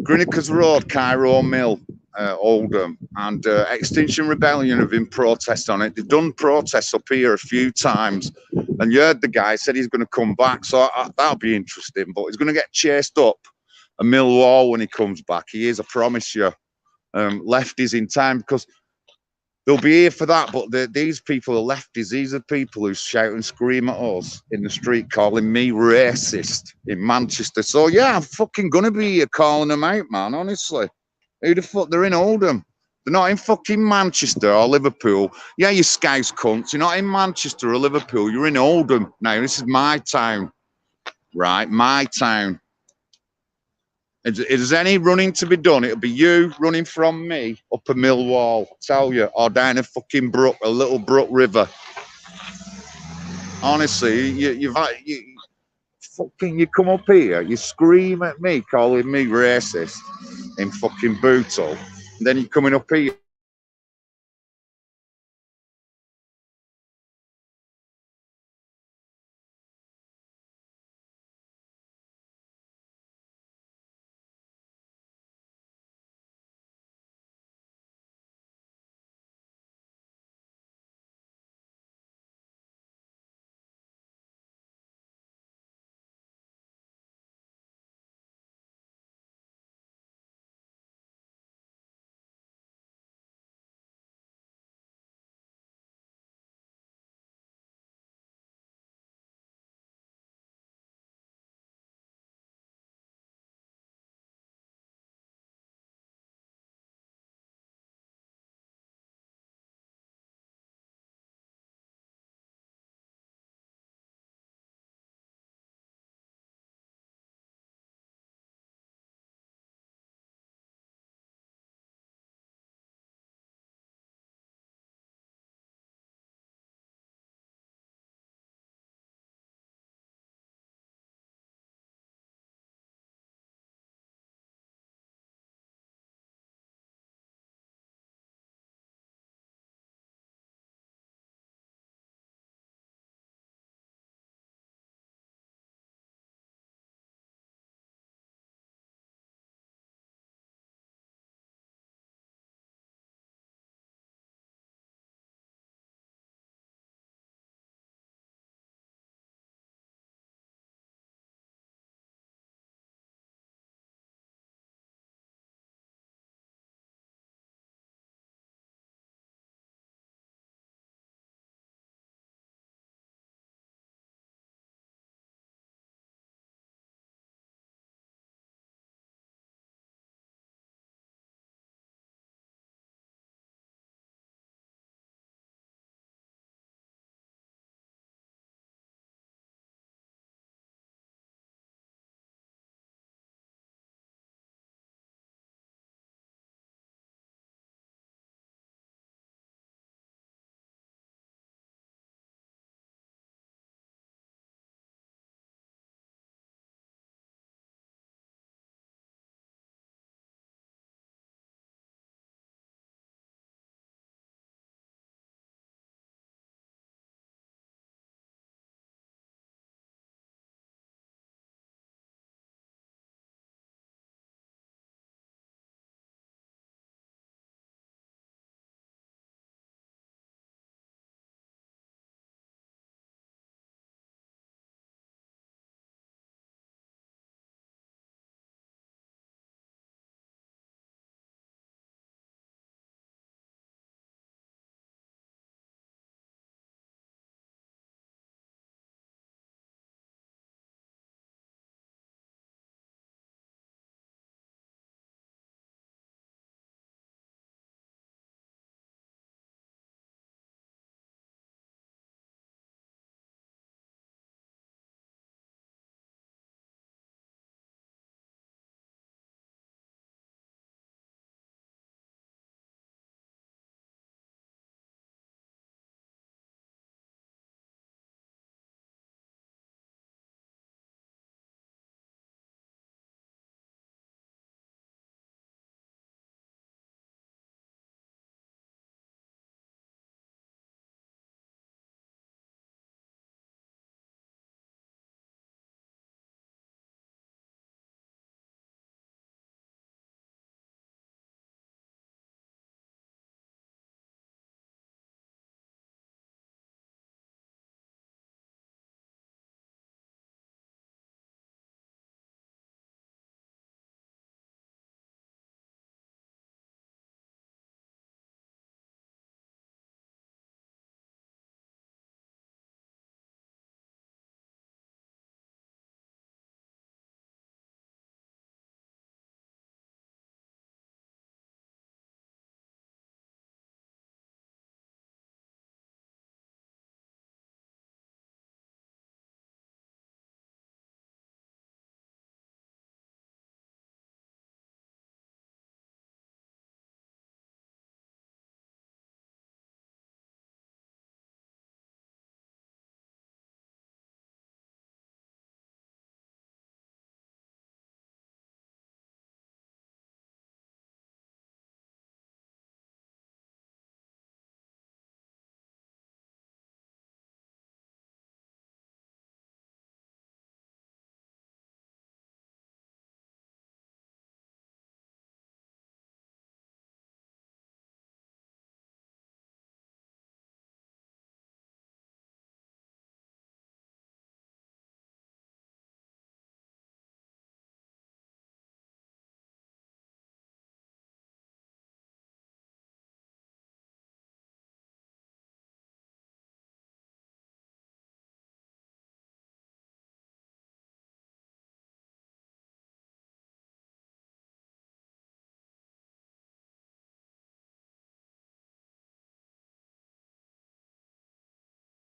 Grinnickers Road, Cairo Mill, Oldham, and Extinction Rebellion have been protesting on it. They've done protests up here a few times, and you heard the guy said he's going to come back, so that'll be interesting. But he's going to get chased up a mill wall when he comes back. He is, I promise you. Lefties in time, because they'll be here for that, but these people are lefties. These are people who shout and scream at us in the street, calling me racist in Manchester. So yeah, I'm fucking gonna be here calling them out, man. Honestly, who the fuck? They're in Oldham. They're not in fucking Manchester or Liverpool. Yeah, you scouse cunts. You're not in Manchester or Liverpool. You're in Oldham. Now this is my town, right? My town. If there's any running to be done, it'll be you running from me up a mill wall, I tell you, or down a fucking brook, a little brook river. Honestly, you come up here, you scream at me, calling me racist in fucking Bootle, and then you're coming up here